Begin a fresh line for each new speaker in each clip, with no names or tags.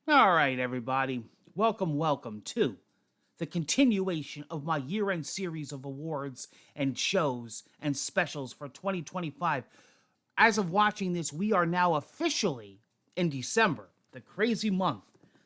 All right, everybody. Welcome to the continuation of my year end series of awards and shows and specials for 2025. As of watching this, we are now officially in December, the crazy month,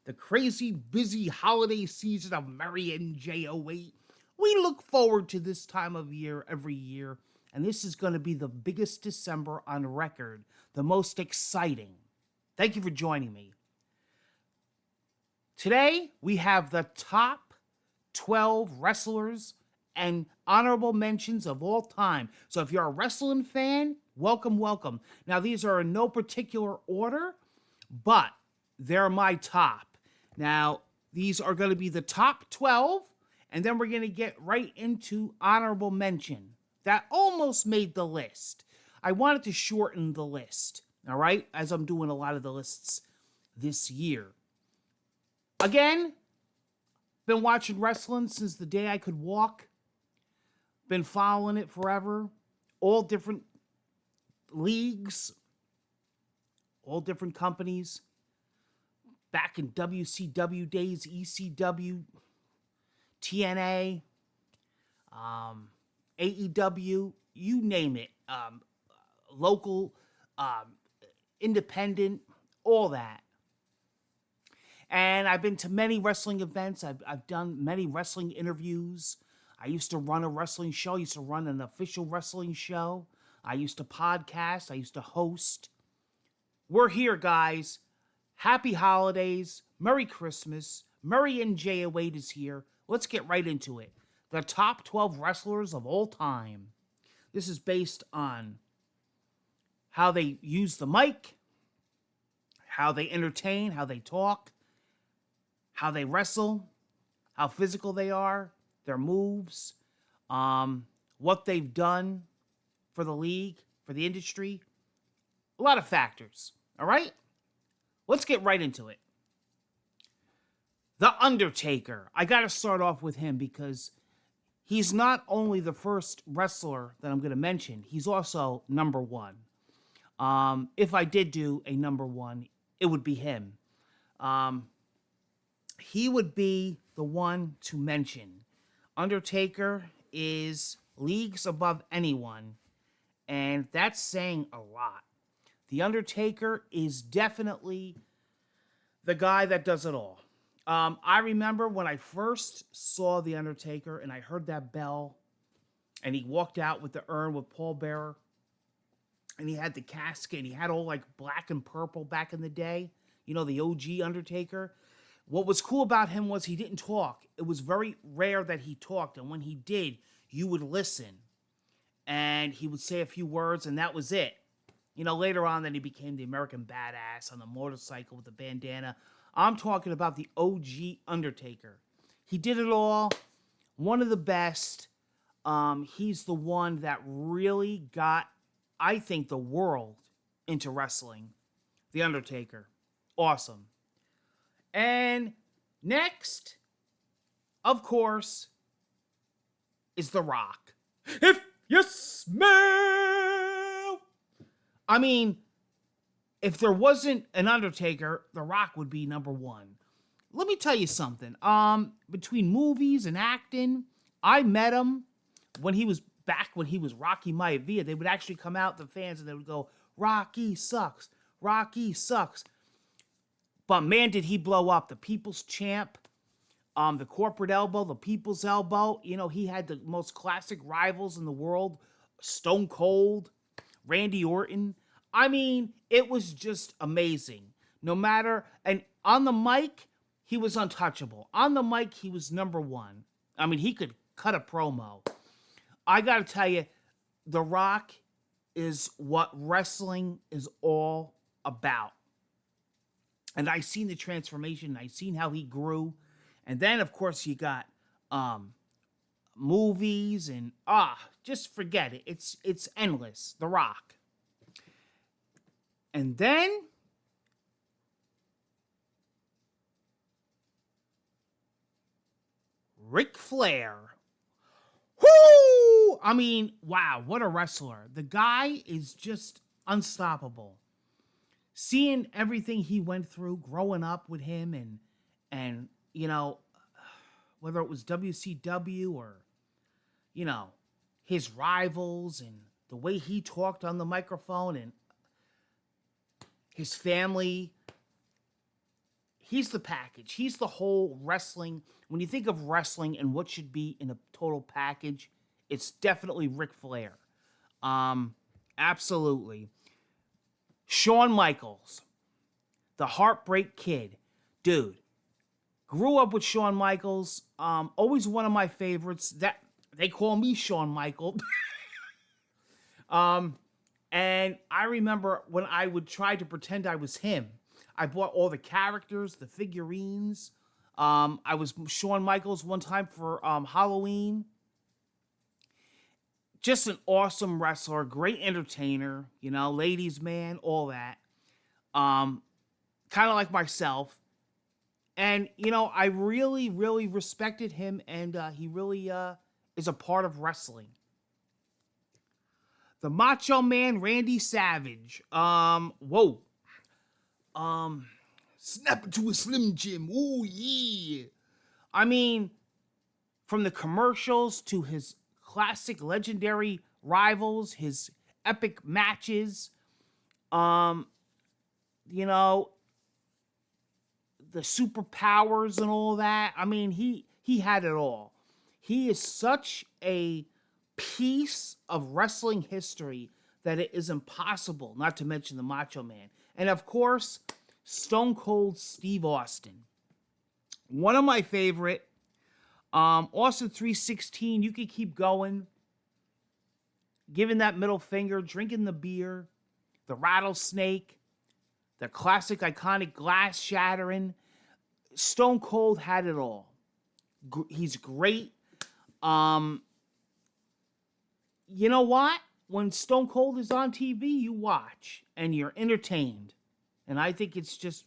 the crazy busy holiday season of Merry and J08. We look forward to this time of year every year, and this is going to be the biggest December on record, the most exciting. Thank you for joining me. Today, we have the top 12 wrestlers and honorable mentions of all time. So if you're a wrestling fan, welcome. Now, these are in no particular order, but they're my top. Now, these are going to be the top 12, and then we're going to get right into honorable mention. That almost made the list. I wanted to shorten the list, all right, as I'm doing a lot of the lists this year. Again, been watching wrestling since the day I could walk. Been following it forever. All different leagues, all different companies. Back in WCW days, ECW, TNA, AEW, you name it. Local, independent, all that. And I've been to many wrestling events. I've done many wrestling interviews. I used to run a wrestling show. I used to run an official wrestling show. I used to podcast. I used to host. We're here, guys. Happy holidays. Merry Christmas. Merry and J08 is here. Let's get right into it. The top 12 wrestlers of all time. This is based on how they use the mic, how they entertain, how they talk, how they wrestle, how physical they are, their moves, what they've done for the league, for the industry. A lot of factors, all right? Let's get right into it. The Undertaker. I got to start off with him because he's not only the first wrestler that I'm going to mention, he's also number one. If I did do a number one, it would be him. He would be the one to mention. Undertaker is leagues above anyone, and that's saying a lot. The Undertaker is definitely the guy that does it all. I remember when I first saw The Undertaker and I heard that bell, and he walked out with the urn with Paul Bearer, and he had the casket, and he had all like black and purple back in the day. You know, the OG Undertaker. What was cool about him was he didn't talk. It was very rare that he talked, and when he did, you would listen. And he would say a few words, and that was it. You know, later on, then he became the American Badass on the motorcycle with the bandana. I'm talking about the OG Undertaker. He did it all. One of the best. He's the one that really got, I think, the world into wrestling. The Undertaker. Awesome. And next, of course, is The Rock. If you smell... I mean, if there wasn't an Undertaker, The Rock would be number one. Let me tell you something. Between movies and acting, I met him when he was Rocky Maivia. They would actually come out, the fans, and they would go, Rocky sucks. Rocky sucks. But man, did he blow up. The People's Champ, the Corporate Elbow, the People's Elbow. You know, he had the most classic rivals in the world. Stone Cold, Randy Orton. I mean, it was just amazing. No matter, and on the mic, he was untouchable. On the mic, he was number one. I mean, he could cut a promo. I got to tell you, The Rock is what wrestling is all about. And I seen the transformation. I seen how he grew. And then, of course, you got movies and just forget it. It's endless. The Rock. And then Ric Flair. Whoo! I mean, wow, what a wrestler. The guy is just unstoppable. seeing everything he went through growing up with him, and whether it was WCW or you know his rivals, and the way he talked on the microphone, and his family. He's the package. He's the whole wrestling. When you think of wrestling and what should be in a total package, it's definitely Ric Flair. Um, Absolutely. Shawn Michaels, the Heartbreak Kid, dude. Grew up with Shawn Michaels. Always one of my favorites. That they call me Shawn Michael. um, and I remember when I would try to pretend I was him. I bought all the characters, the figurines. I was Shawn Michaels one time for Halloween. Just an awesome wrestler, great entertainer, ladies' man, all that. Um, Kind of like myself. And, I really, really respected him, and he really is a part of wrestling. The Macho Man, Randy Savage. Whoa. Um, Snap into a Slim Jim. Oh, yeah. I mean, from the commercials to his classic legendary rivals, his epic matches, um, you know, the superpowers and all that. I mean, he had it all. He is such a piece of wrestling history that it is impossible not to mention the Macho Man. And of course, Stone Cold Steve Austin. One of my favorite. Austin 316, you could keep going. Giving that middle finger, drinking the beer, the rattlesnake, the classic iconic glass shattering. Stone Cold had it all. He's great. You know what? When Stone Cold is on TV, you watch and you're entertained. And I think he's just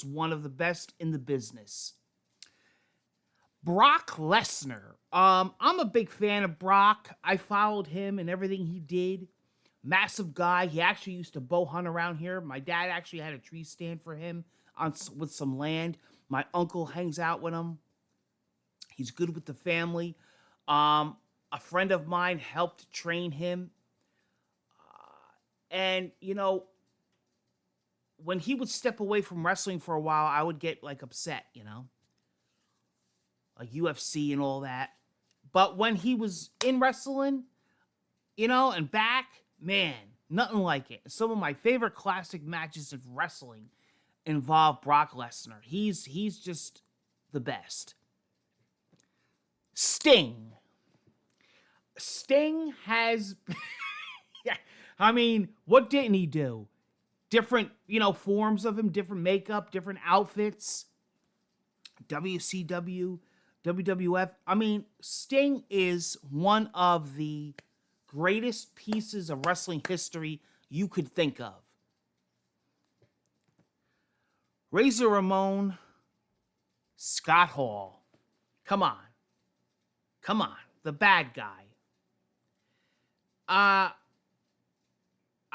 one of the best in the business. Brock Lesnar. I'm a big fan of Brock. I followed him and everything he did. Massive guy. He actually used to bow hunt around here. My dad actually had a tree stand for him with some land. My uncle hangs out with him. He's good with the family. A friend of mine helped train him. And, when he would step away from wrestling for a while, I would get upset, like UFC and all that. But when he was in wrestling, and back, man, nothing like it. Some of my favorite classic matches of wrestling involve Brock Lesnar. He's just the best. Sting. Sting has yeah, I mean, what didn't he do? Different, forms of him, different makeup, different outfits. WCW, WWF. I mean, Sting is one of the greatest pieces of wrestling history you could think of. Razor Ramon, Scott Hall. Come on. The bad guy.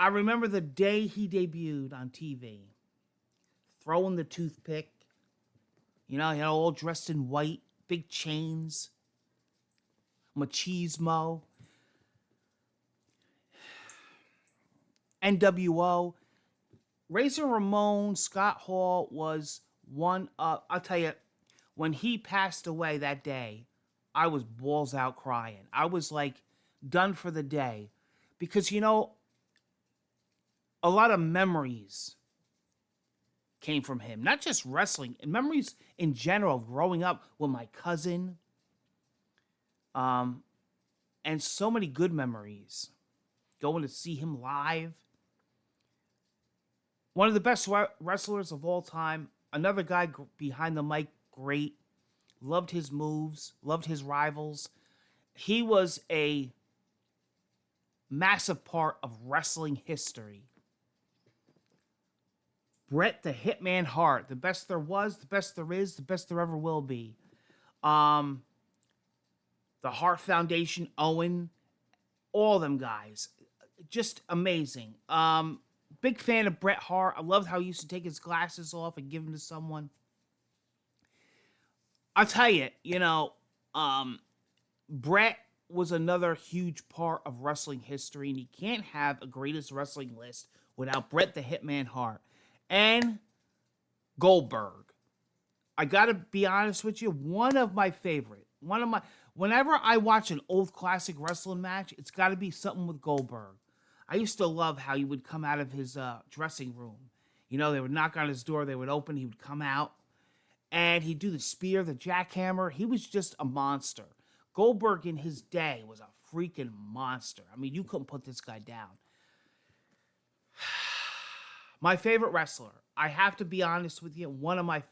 I remember the day he debuted on TV. Throwing the toothpick. He had all dressed in white, big chains, machismo, NWO. Razor Ramon Scott Hall was one of, I'll tell you, when he passed away that day, I was balls out crying. I was done for the day. Because, a lot of memories came from him. Not just wrestling, and memories in general of growing up with my cousin. And so many good memories. Going to see him live. One of the best wrestlers of all time. Another guy behind the mic, great. Loved his moves. Loved his rivals. He was a massive part of wrestling history. Bret the Hitman Hart, the best there was, the best there is, the best there ever will be. The Hart Foundation, Owen, all them guys, just amazing. big fan of Bret Hart. I loved how he used to take his glasses off and give them to someone. I'll tell you, Bret was another huge part of wrestling history, and you can't have a greatest wrestling list without Bret the Hitman Hart and Goldberg. I gotta be honest with you, whenever I watch an old classic wrestling match, it's gotta be something with Goldberg. I used to love how he would come out of his dressing room. They would knock on his door, they would open, he would come out, and he'd do the spear, the jackhammer. He was just a monster. Goldberg in his day was a freaking monster. I mean, you couldn't put this guy down. My favorite wrestler, I have to be honest with you, one of my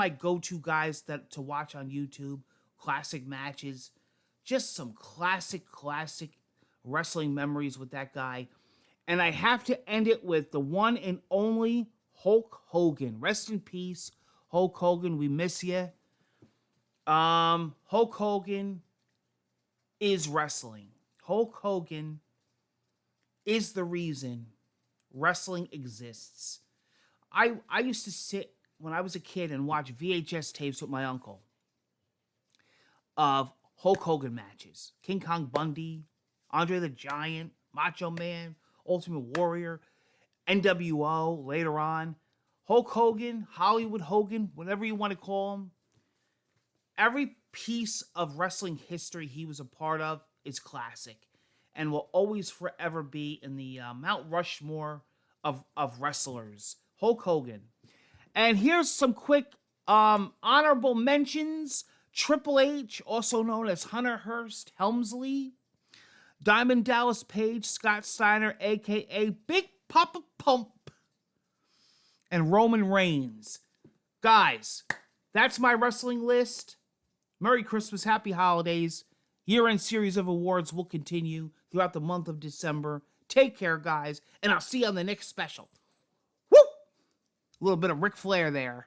go-to guys to watch on YouTube, classic matches, just some classic wrestling memories with that guy. And I have to end it with the one and only Hulk Hogan. Rest in peace, Hulk Hogan. We miss you. Hulk Hogan is wrestling. Hulk Hogan is the reason wrestling exists. I used to sit when I was a kid and watch VHS tapes with my uncle of Hulk Hogan matches. King Kong Bundy, Andre the Giant, Macho Man, Ultimate Warrior, NWO later on. Hulk Hogan, Hollywood Hogan, whatever you want to call him. Every piece of wrestling history he was a part of is classic and will always forever be in the Mount Rushmore of wrestlers. Hulk Hogan. And here's some quick honorable mentions. Triple H, also known as Hunter Hearst Helmsley. Diamond Dallas Page, Scott Steiner, a.k.a. Big Papa Pump. And Roman Reigns. Guys, that's my wrestling list. Merry Christmas, Happy Holidays. Year-end series of awards will continue throughout the month of December. Take care, guys, and I'll see you on the next special. Woo! A little bit of Ric Flair there.